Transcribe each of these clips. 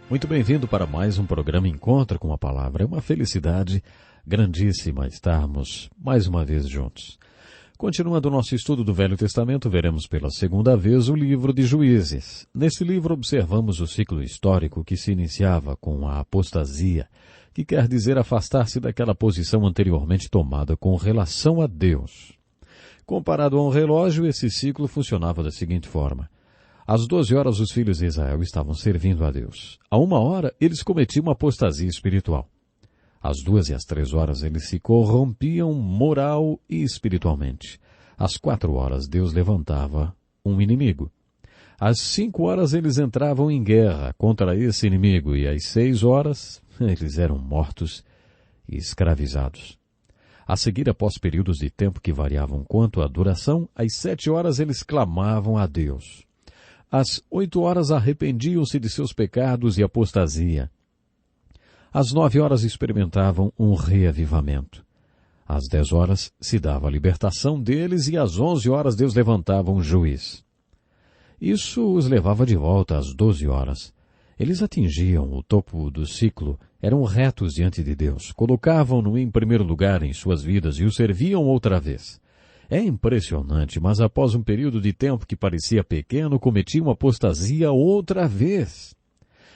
Muito bem-vindo para mais um programa Encontro com a Palavra. É uma felicidade grandíssima estarmos mais uma vez juntos. Continuando o nosso estudo do Velho Testamento, veremos pela segunda vez o livro de Juízes. Nesse livro observamos o ciclo histórico que se iniciava com a apostasia, que quer dizer afastar-se daquela posição anteriormente tomada com relação a Deus. Comparado a um relógio, esse ciclo funcionava da seguinte forma. Às 12 horas, os filhos de Israel estavam servindo a Deus. À 1 hora, eles cometiam apostasia espiritual. Às 2 e às 3 horas, eles se corrompiam moral e espiritualmente. Às 4 horas, Deus levantava um inimigo. Às 5 horas, eles entravam em guerra contra esse inimigo. E às 6 horas, eles eram mortos e escravizados. A seguir, após períodos de tempo que variavam quanto à duração, às 7 horas, eles clamavam a Deus. Às 8 horas arrependiam-se de seus pecados e apostasia. Às 9 horas experimentavam um reavivamento. Às 10 horas se dava a libertação deles e às 11 horas Deus levantava um juiz. Isso os levava de volta às 12 horas. Eles atingiam o topo do ciclo, eram retos diante de Deus, colocavam-no em primeiro lugar em suas vidas e o serviam outra vez. É impressionante, mas após um período de tempo que parecia pequeno, cometiam apostasia outra vez.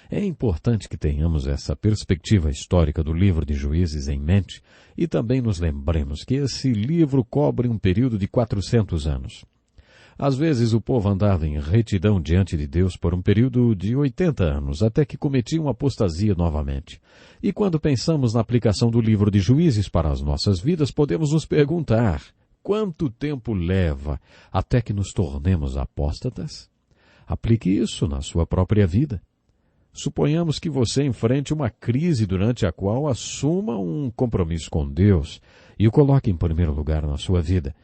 É importante que tenhamos essa perspectiva histórica do livro de Juízes em mente e também nos lembremos que esse livro cobre um período de 400 anos. Às vezes o povo andava em retidão diante de Deus por um período de 80 anos, até que cometiam apostasia novamente. E quando pensamos na aplicação do livro de Juízes para as nossas vidas, podemos nos perguntar: quanto tempo leva até que nos tornemos apóstatas? Aplique isso na sua própria vida. Suponhamos que você enfrente uma crise durante a qual assuma um compromisso com Deus e o coloque em primeiro lugar na sua vida.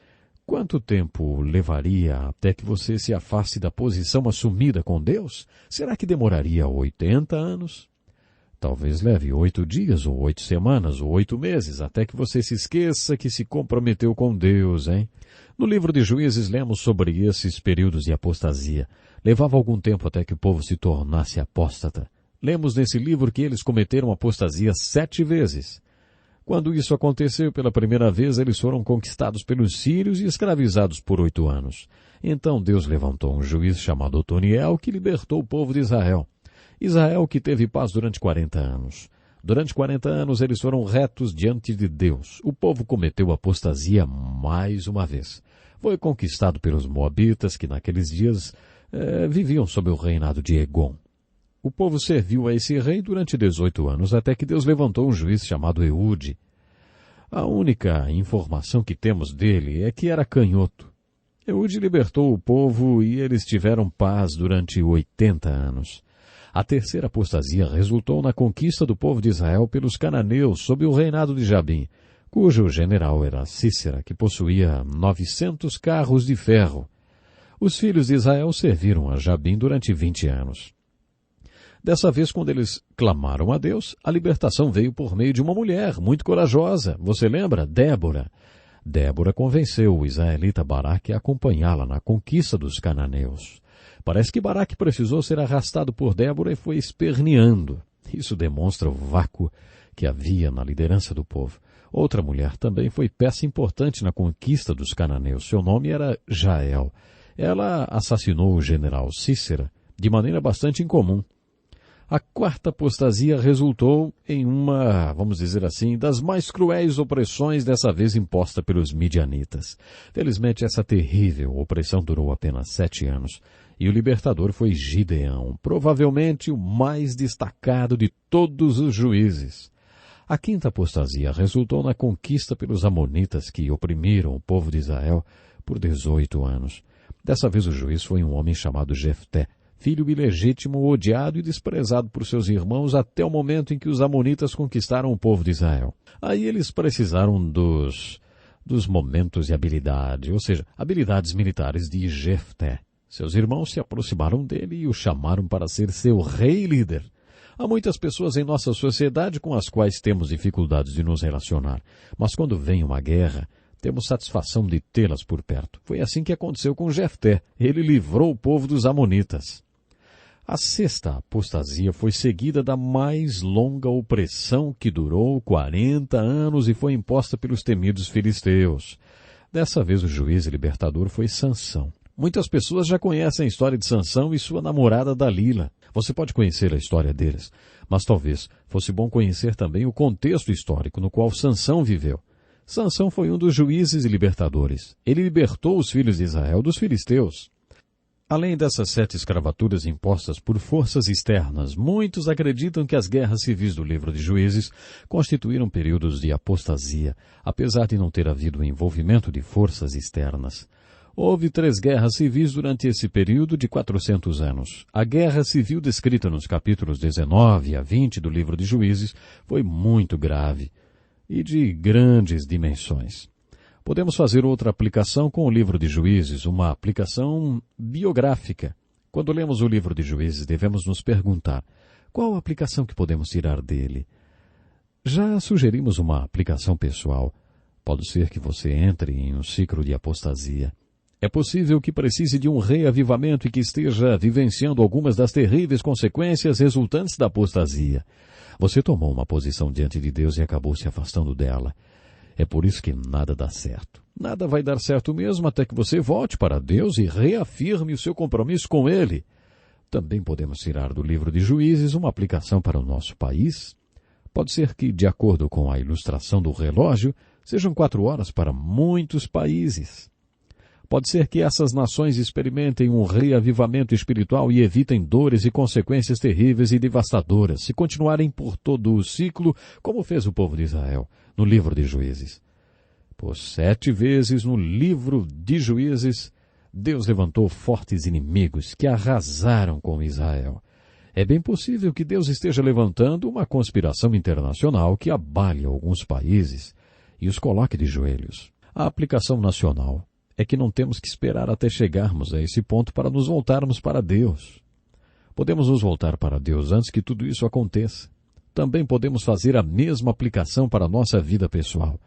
Quanto tempo levaria até que você se afaste da posição assumida com Deus? Será que demoraria 80 anos? Talvez leve 8 dias, ou 8 semanas, ou 8 meses, até que você se esqueça que se comprometeu com Deus, hein? No livro de Juízes lemos sobre esses períodos de apostasia. Levava algum tempo até que o povo se tornasse apóstata. Lemos nesse livro que eles cometeram apostasia 7 vezes. Quando isso aconteceu pela primeira vez, eles foram conquistados pelos sírios e escravizados por 8 anos. Então Deus levantou um juiz chamado Otoniel que libertou o povo de Israel. Israel que teve paz durante 40 anos. Durante 40 anos eles foram retos diante de Deus. O povo cometeu apostasia mais uma vez. Foi conquistado pelos moabitas que naqueles dias viviam sob o reinado de Egon. O povo serviu a esse rei durante 18 anos até que Deus levantou um juiz chamado Eude. A única informação que temos dele é que era canhoto. Eude libertou o povo e eles tiveram paz durante 80 anos. A terceira apostasia resultou na conquista do povo de Israel pelos cananeus sob o reinado de Jabim, cujo general era Sísera, que possuía 900 carros de ferro. Os filhos de Israel serviram a Jabim durante 20 anos. Dessa vez, quando eles clamaram a Deus, a libertação veio por meio de uma mulher muito corajosa. Você lembra? Débora. Débora convenceu o israelita Baraque a acompanhá-la na conquista dos cananeus. Parece que Baraque precisou ser arrastado por Débora e foi esperneando. Isso demonstra o vácuo que havia na liderança do povo. Outra mulher também foi peça importante na conquista dos cananeus. Seu nome era Jael. Ela assassinou o general Sísera de maneira bastante incomum. A quarta apostasia resultou em uma, vamos dizer assim, das mais cruéis opressões dessa vez imposta pelos midianitas. Felizmente essa terrível opressão durou apenas 7 anos. E o libertador foi Gideão, provavelmente o mais destacado de todos os juízes. A quinta apostasia resultou na conquista pelos amonitas que oprimiram o povo de Israel por 18 anos. Dessa vez o juiz foi um homem chamado Jefté, filho ilegítimo, odiado e desprezado por seus irmãos até o momento em que os amonitas conquistaram o povo de Israel. Aí eles precisaram dos momentos de habilidade, ou seja, habilidades militares de Jefté. Seus irmãos se aproximaram dele e o chamaram para ser seu rei e líder. Há muitas pessoas em nossa sociedade com as quais temos dificuldades de nos relacionar, mas quando vem uma guerra, temos satisfação de tê-las por perto. Foi assim que aconteceu com Jefté. Ele livrou o povo dos amonitas. A sexta apostasia foi seguida da mais longa opressão que durou 40 anos e foi imposta pelos temidos filisteus. Dessa vez o juiz e libertador foi Sansão. Muitas pessoas já conhecem a história de Sansão e sua namorada Dalila. Você pode conhecer a história deles, mas talvez fosse bom conhecer também o contexto histórico no qual Sansão viveu. Sansão foi um dos juízes e libertadores. Ele libertou os filhos de Israel dos filisteus. Além dessas 7 escravaturas impostas por forças externas, muitos acreditam que as guerras civis do livro de Juízes constituíram períodos de apostasia, apesar de não ter havido o envolvimento de forças externas. Houve 3 guerras civis durante esse período de 400 anos. A guerra civil descrita nos capítulos 19 a 20 do livro de Juízes foi muito grave e de grandes dimensões. Podemos fazer outra aplicação com o livro de Juízes, uma aplicação biográfica. Quando lemos o livro de Juízes, devemos nos perguntar, qual a aplicação que podemos tirar dele? Já sugerimos uma aplicação pessoal. Pode ser que você entre em um ciclo de apostasia. É possível que precise de um reavivamento e que esteja vivenciando algumas das terríveis consequências resultantes da apostasia. Você tomou uma posição diante de Deus e acabou se afastando dela. É por isso que nada dá certo. Nada vai dar certo mesmo até que você volte para Deus e reafirme o seu compromisso com Ele. Também podemos tirar do livro de Juízes uma aplicação para o nosso país. Pode ser que, de acordo com a ilustração do relógio, sejam 4 horas para muitos países. Pode ser que essas nações experimentem um reavivamento espiritual e evitem dores e consequências terríveis e devastadoras, se continuarem por todo o ciclo, como fez o povo de Israel, no livro de Juízes. Por 7 vezes no livro de Juízes, Deus levantou fortes inimigos que arrasaram com Israel. É bem possível que Deus esteja levantando uma conspiração internacional que abale alguns países e os coloque de joelhos. A aplicação nacional é que não temos que esperar até chegarmos a esse ponto para nos voltarmos para Deus. Podemos nos voltar para Deus antes que tudo isso aconteça. Também podemos fazer a mesma aplicação para a nossa vida pessoal.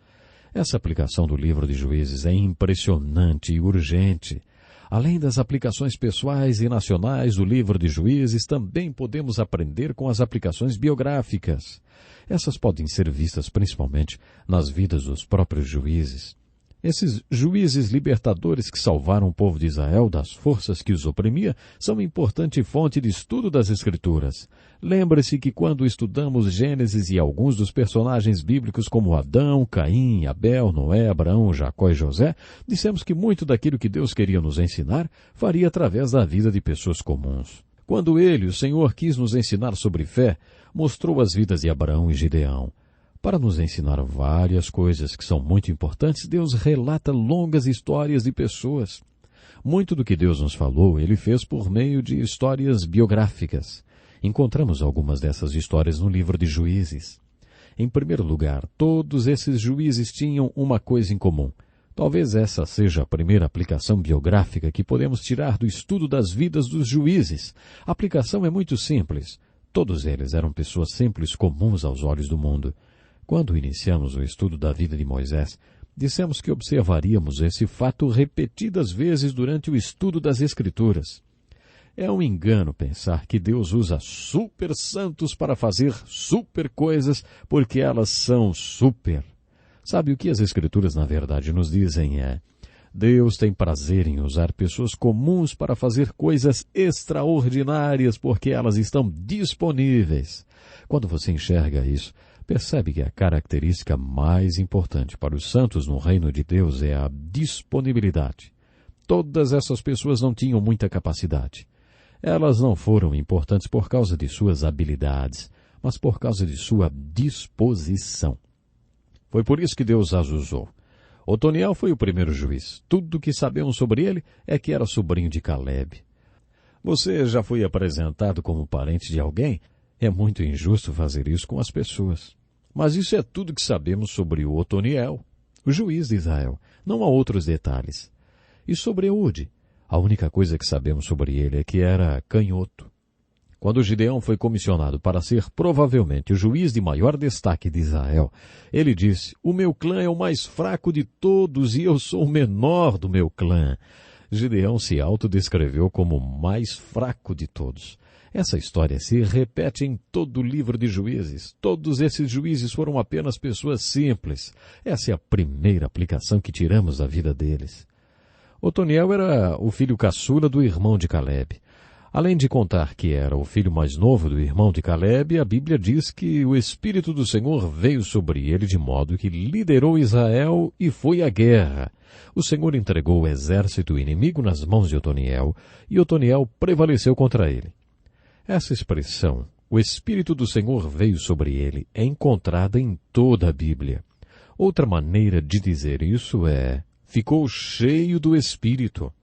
Essa aplicação do livro de Juízes é impressionante e urgente. Além das aplicações pessoais e nacionais do livro de Juízes, também podemos aprender com as aplicações biográficas. Essas podem ser vistas principalmente nas vidas dos próprios juízes. Esses juízes libertadores que salvaram o povo de Israel das forças que os oprimia são importante fonte de estudo das Escrituras. Lembre-se que quando estudamos Gênesis e alguns dos personagens bíblicos como Adão, Caim, Abel, Noé, Abraão, Jacó e José, dissemos que muito daquilo que Deus queria nos ensinar faria através da vida de pessoas comuns. Quando Ele, o Senhor, quis nos ensinar sobre fé, mostrou as vidas de Abraão e Gideão. Para nos ensinar várias coisas que são muito importantes, Deus relata longas histórias de pessoas. Muito do que Deus nos falou, Ele fez por meio de histórias biográficas. Encontramos algumas dessas histórias no livro de Juízes. Em primeiro lugar, todos esses juízes tinham uma coisa em comum. Talvez essa seja a primeira aplicação biográfica que podemos tirar do estudo das vidas dos juízes. A aplicação é muito simples. Todos eles eram pessoas simples, comuns aos olhos do mundo. Quando iniciamos o estudo da vida de Moisés, dissemos que observaríamos esse fato repetidas vezes durante o estudo das Escrituras. É um engano pensar que Deus usa super santos para fazer super coisas porque elas são super. Sabe o que as Escrituras na verdade nos dizem é: Deus tem prazer em usar pessoas comuns para fazer coisas extraordinárias porque elas estão disponíveis. Quando você enxerga isso, percebe que a característica mais importante para os santos no reino de Deus é a disponibilidade. Todas essas pessoas não tinham muita capacidade. Elas não foram importantes por causa de suas habilidades, mas por causa de sua disposição. Foi por isso que Deus as usou. Otoniel foi o primeiro juiz. Tudo o que sabemos sobre ele é que era sobrinho de Caleb. Você já foi apresentado como parente de alguém? É muito injusto fazer isso com as pessoas. Mas isso é tudo que sabemos sobre o Otoniel, o juiz de Israel. Não há outros detalhes. E sobre Eude? A única coisa que sabemos sobre ele é que era canhoto. Quando Gideão foi comissionado para ser provavelmente o juiz de maior destaque de Israel, ele disse: "O meu clã é o mais fraco de todos e eu sou o menor do meu clã." Gideão se autodescreveu como o mais fraco de todos. Essa história se repete em todo o livro de Juízes. Todos esses juízes foram apenas pessoas simples. Essa é a primeira aplicação que tiramos da vida deles. Otoniel era o filho caçula do irmão de Caleb. Além de contar que era o filho mais novo do irmão de Caleb, a Bíblia diz que o Espírito do Senhor veio sobre ele de modo que liderou Israel e foi à guerra. O Senhor entregou o exército inimigo nas mãos de Otoniel, e Otoniel prevaleceu contra ele. Essa expressão, o Espírito do Senhor veio sobre ele, é encontrada em toda a Bíblia. Outra maneira de dizer isso é, ficou cheio do Espírito.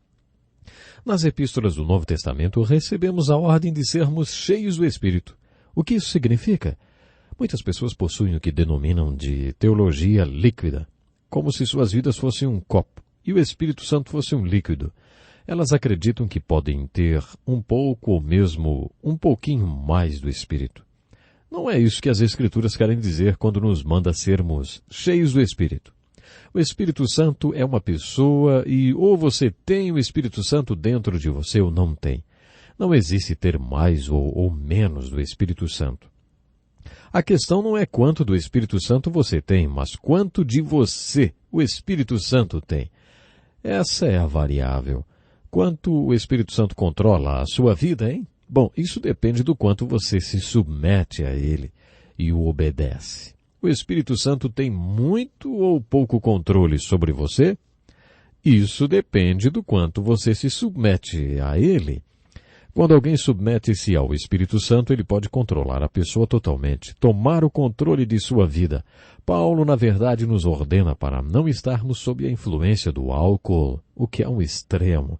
Nas epístolas do Novo Testamento, recebemos a ordem de sermos cheios do Espírito. O que isso significa? Muitas pessoas possuem o que denominam de teologia líquida, como se suas vidas fossem um copo e o Espírito Santo fosse um líquido. Elas acreditam que podem ter um pouco ou mesmo um pouquinho mais do Espírito. Não é isso que as Escrituras querem dizer quando nos manda sermos cheios do Espírito. O Espírito Santo é uma pessoa e ou você tem o Espírito Santo dentro de você ou não tem. Não existe ter mais ou menos do Espírito Santo. A questão não é quanto do Espírito Santo você tem, mas quanto de você o Espírito Santo tem. Essa é a variável. Quanto o Espírito Santo controla a sua vida, hein? Bom, isso depende do quanto você se submete a ele e o obedece. O Espírito Santo tem muito ou pouco controle sobre você? Isso depende do quanto você se submete a ele. Quando alguém submete-se ao Espírito Santo, ele pode controlar a pessoa totalmente, tomar o controle de sua vida. Paulo, na verdade, nos ordena para não estarmos sob a influência do álcool, o que é um extremo,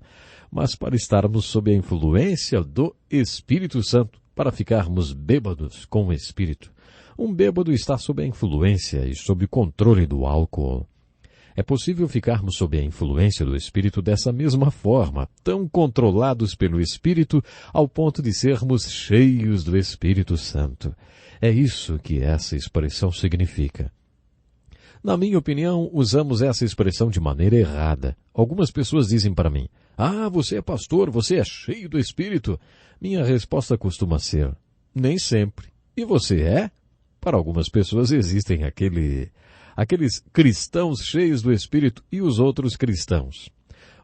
mas para estarmos sob a influência do Espírito Santo, para ficarmos bêbados com o Espírito. Um bêbado está sob a influência e sob o controle do álcool. É possível ficarmos sob a influência do Espírito dessa mesma forma, tão controlados pelo Espírito, ao ponto de sermos cheios do Espírito Santo. É isso que essa expressão significa. Na minha opinião, usamos essa expressão de maneira errada. Algumas pessoas dizem para mim, você é pastor, você é cheio do Espírito. Minha resposta costuma ser, nem sempre. E você é? Para algumas pessoas existem aqueles cristãos cheios do Espírito e os outros cristãos.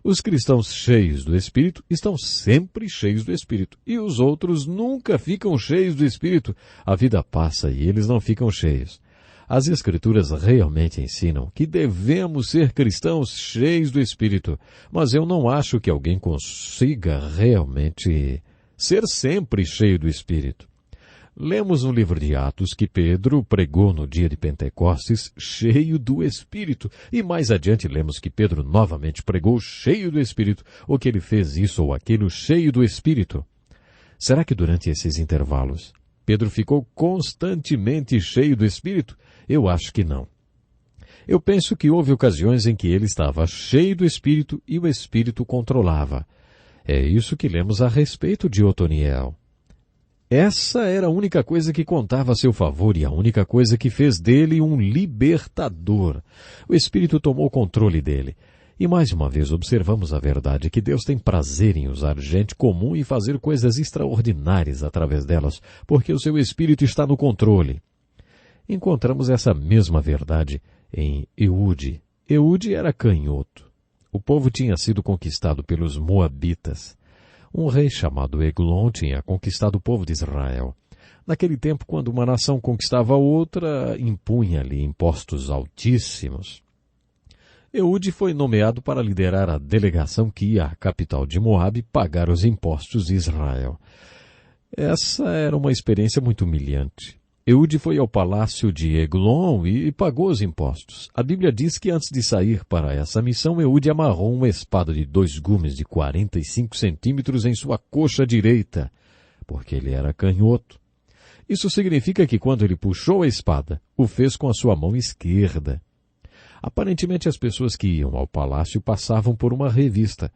Os cristãos cheios do Espírito estão sempre cheios do Espírito. E os outros nunca ficam cheios do Espírito. A vida passa e eles não ficam cheios. As Escrituras realmente ensinam que devemos ser cristãos cheios do Espírito. Mas eu não acho que alguém consiga realmente ser sempre cheio do Espírito. Lemos no livro de Atos que Pedro pregou no dia de Pentecostes cheio do Espírito. E mais adiante lemos que Pedro novamente pregou cheio do Espírito, ou que ele fez isso ou aquilo cheio do Espírito. Será que durante esses intervalos Pedro ficou constantemente cheio do Espírito? Eu acho que não. Eu penso que houve ocasiões em que ele estava cheio do Espírito e o Espírito controlava. É isso que lemos a respeito de Otoniel. Essa era a única coisa que contava a seu favor e a única coisa que fez dele um libertador. O Espírito tomou controle dele. E mais uma vez observamos a verdade que Deus tem prazer em usar gente comum e fazer coisas extraordinárias através delas, porque o seu Espírito está no controle. Encontramos essa mesma verdade em Eude. Eude era canhoto. O povo tinha sido conquistado pelos Moabitas. Um rei chamado Eglon tinha conquistado o povo de Israel. Naquele tempo, quando uma nação conquistava a outra, impunha-lhe impostos altíssimos. Eude foi nomeado para liderar a delegação que ia à capital de Moabe pagar os impostos de Israel. Essa era uma experiência muito humilhante. Eude foi ao palácio de Eglon e pagou os impostos. A Bíblia diz que antes de sair para essa missão, Eude amarrou uma espada de 2 gumes de 45 centímetros em sua coxa direita, porque ele era canhoto. Isso significa que quando ele puxou a espada, o fez com a sua mão esquerda. Aparentemente as pessoas que iam ao palácio passavam por uma revista.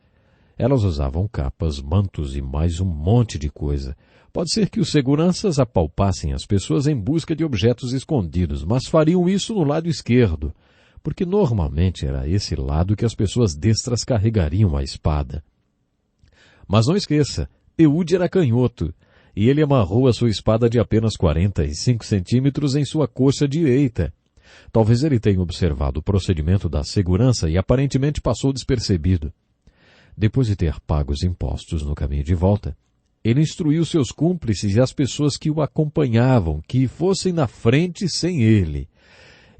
Elas usavam capas, mantos e mais um monte de coisa. Pode ser que os seguranças apalpassem as pessoas em busca de objetos escondidos, mas fariam isso no lado esquerdo, porque normalmente era esse lado que as pessoas destras carregariam a espada. Mas não esqueça, Eude era canhoto, e ele amarrou a sua espada de apenas 45 centímetros em sua coxa direita. Talvez ele tenha observado o procedimento da segurança e aparentemente passou despercebido. Depois de ter pago os impostos no caminho de volta, ele instruiu seus cúmplices e as pessoas que o acompanhavam que fossem na frente sem ele.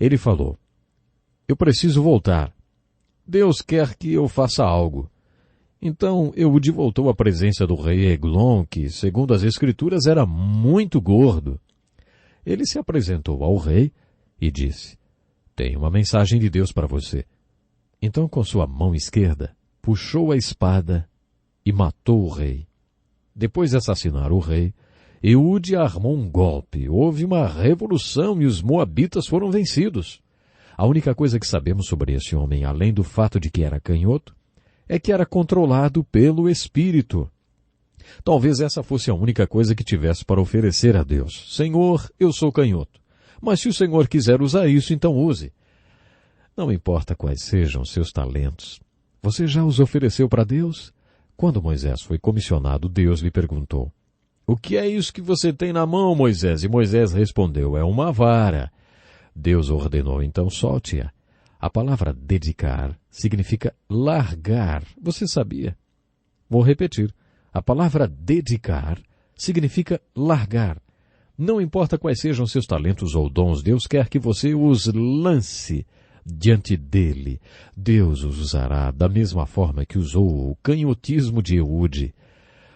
Ele falou: eu preciso voltar. Deus quer que eu faça algo. Então Eude voltou à presença do rei Eglon, que, segundo as escrituras, era muito gordo. Ele se apresentou ao rei e disse: tenho uma mensagem de Deus para você. Então, com sua mão esquerda, puxou a espada e matou o rei. Depois de assassinar o rei, Eude armou um golpe. Houve uma revolução e os moabitas foram vencidos. A única coisa que sabemos sobre esse homem, além do fato de que era canhoto, é que era controlado pelo Espírito. Talvez essa fosse a única coisa que tivesse para oferecer a Deus. Senhor, eu sou canhoto. Mas se o Senhor quiser usar isso, então use. Não importa quais sejam seus talentos. Você já os ofereceu para Deus? Quando Moisés foi comissionado, Deus lhe perguntou: o que é isso que você tem na mão, Moisés? E Moisés respondeu: é uma vara. Deus ordenou, então solte-a. A palavra dedicar significa largar. Você sabia? Vou repetir. A palavra dedicar significa largar. Não importa quais sejam seus talentos ou dons, Deus quer que você os lance diante dele. Deus os usará da mesma forma que usou o canhotismo de Eude.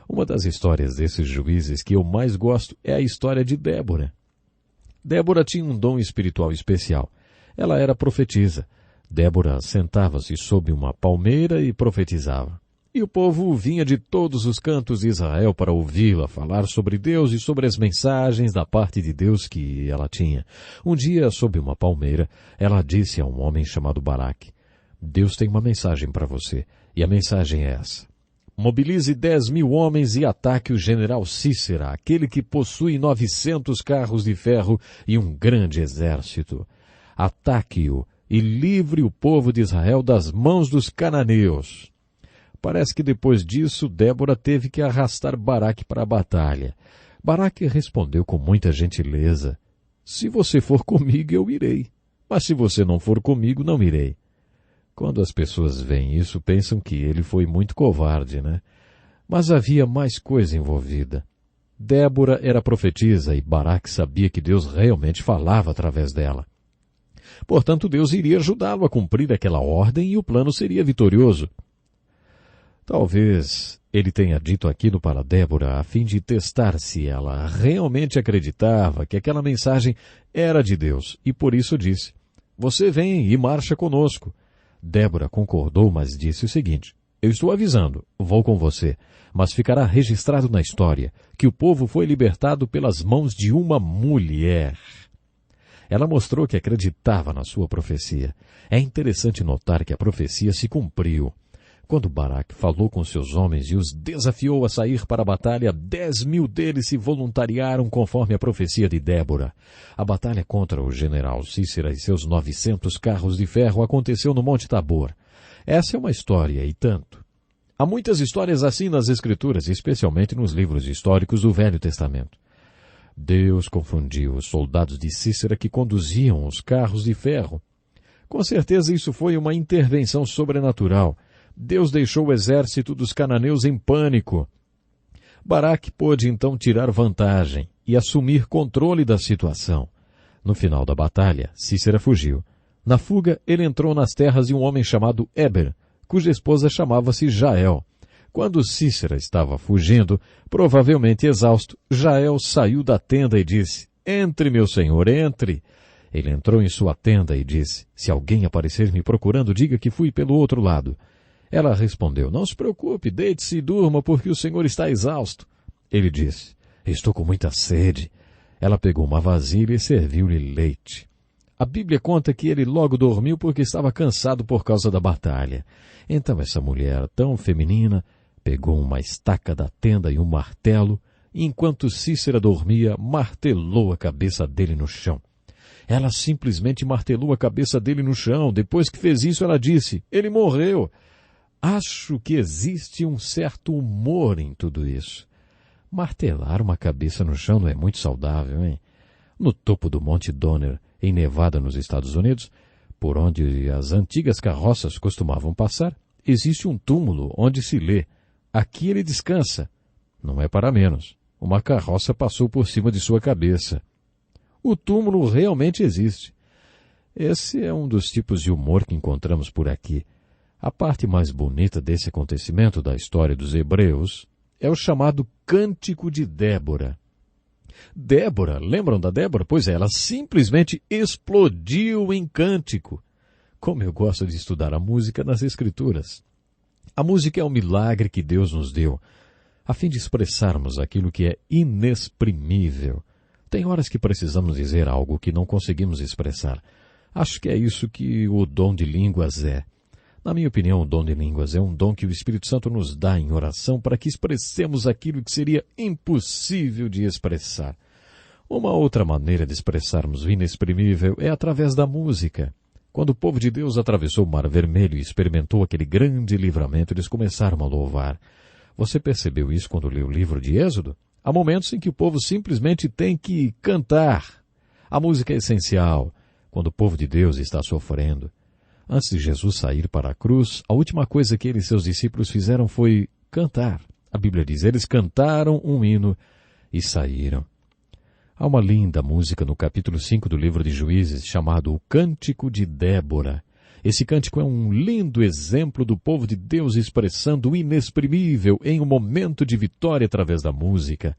Uma das histórias desses juízes que eu mais gosto é a história de Débora. Débora tinha um dom espiritual especial. Ela era profetisa. Débora sentava-se sob uma palmeira e profetizava. E o povo vinha de todos os cantos de Israel para ouvi-la falar sobre Deus e sobre as mensagens da parte de Deus que ela tinha. Um dia, sob uma palmeira, ela disse a um homem chamado Baraque: Deus tem uma mensagem para você, e a mensagem é essa. Mobilize 10.000 homens e ataque o general Cícera, aquele que possui 900 carros de ferro e um grande exército. Ataque-o e livre o povo de Israel das mãos dos cananeus. Parece que depois disso, Débora teve que arrastar Baraque para a batalha. Baraque respondeu com muita gentileza: se você for comigo, eu irei. Mas se você não for comigo, não irei. Quando as pessoas veem isso, pensam que ele foi muito covarde, né? Mas havia mais coisa envolvida. Débora era profetisa e Baraque sabia que Deus realmente falava através dela. Portanto, Deus iria ajudá-lo a cumprir aquela ordem e o plano seria vitorioso. Talvez ele tenha dito aquilo para Débora a fim de testar se ela realmente acreditava que aquela mensagem era de Deus, e por isso disse: você vem e marcha conosco. Débora concordou, mas disse o seguinte: eu estou avisando, vou com você, mas ficará registrado na história que o povo foi libertado pelas mãos de uma mulher. Ela mostrou que acreditava na sua profecia. É interessante notar que a profecia se cumpriu. Quando Baraque falou com seus homens e os desafiou a sair para a batalha, 10.000 deles se voluntariaram conforme a profecia de Débora. A batalha contra o general Cícera e seus 900 carros de ferro aconteceu no Monte Tabor. Essa é uma história e tanto. Há muitas histórias assim nas Escrituras, especialmente nos livros históricos do Velho Testamento. Deus confundiu os soldados de Cícera que conduziam os carros de ferro. Com certeza isso foi uma intervenção sobrenatural. Deus deixou o exército dos cananeus em pânico. Baraque pôde então tirar vantagem e assumir controle da situação. No final da batalha, Cícera fugiu. Na fuga, ele entrou nas terras de um homem chamado Éber, cuja esposa chamava-se Jael. Quando Cícera estava fugindo, provavelmente exausto, Jael saiu da tenda e disse: entre, meu senhor, entre. Ele entrou em sua tenda e disse: se alguém aparecer me procurando, diga que fui pelo outro lado. Ela respondeu: não se preocupe, deite-se e durma, porque o senhor está exausto. Ele disse: estou com muita sede. Ela pegou uma vasilha e serviu-lhe leite. A Bíblia conta que ele logo dormiu porque estava cansado por causa da batalha. Então essa mulher, tão feminina, pegou uma estaca da tenda e um martelo, e enquanto Cícera dormia, martelou a cabeça dele no chão. Ela simplesmente martelou a cabeça dele no chão. Depois que fez isso, ela disse: ele morreu. Acho que existe um certo humor em tudo isso. Martelar uma cabeça no chão não é muito saudável, hein? No topo do Monte Donner, em Nevada, nos Estados Unidos, por onde as antigas carroças costumavam passar, existe um túmulo onde se lê: aqui ele descansa. Não é para menos. Uma carroça passou por cima de sua cabeça. O túmulo realmente existe. Esse é um dos tipos de humor que encontramos por aqui. A parte mais bonita desse acontecimento da história dos hebreus é o chamado Cântico de Débora. Débora, lembram da Débora? Pois é, ela simplesmente explodiu em cântico. Como eu gosto de estudar a música nas Escrituras. A música é um milagre que Deus nos deu, a fim de expressarmos aquilo que é inexprimível. Tem horas que precisamos dizer algo que não conseguimos expressar. Acho que é isso que o dom de línguas é. Na minha opinião, o dom de línguas é um dom que o Espírito Santo nos dá em oração para que expressemos aquilo que seria impossível de expressar. Uma outra maneira de expressarmos o inexprimível é através da música. Quando o povo de Deus atravessou o Mar Vermelho e experimentou aquele grande livramento, eles começaram a louvar. Você percebeu isso quando leu o livro de Êxodo? Há momentos em que o povo simplesmente tem que cantar. A música é essencial quando o povo de Deus está sofrendo. Antes de Jesus sair para a cruz, a última coisa que ele e seus discípulos fizeram foi cantar. A Bíblia diz, eles cantaram um hino e saíram. Há uma linda música no capítulo 5 do livro de Juízes, chamado O Cântico de Débora. Esse cântico é um lindo exemplo do povo de Deus expressando o inexprimível em um momento de vitória através da música.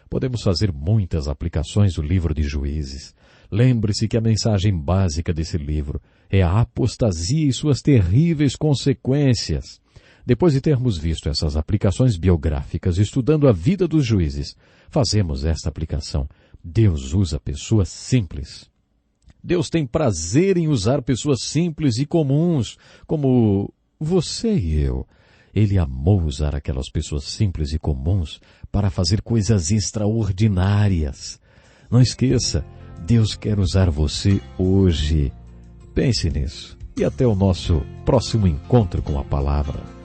Podemos fazer muitas aplicações do livro de Juízes. Lembre-se que a mensagem básica desse livro é a apostasia e suas terríveis consequências. Depois de termos visto essas aplicações biográficas estudando a vida dos juízes, fazemos esta aplicação. Deus usa pessoas simples. Deus tem prazer em usar pessoas simples e comuns, como você e eu. Ele amou usar aquelas pessoas simples e comuns para fazer coisas extraordinárias. Não esqueça, Deus quer usar você hoje. Pense nisso e até o nosso próximo encontro com a palavra.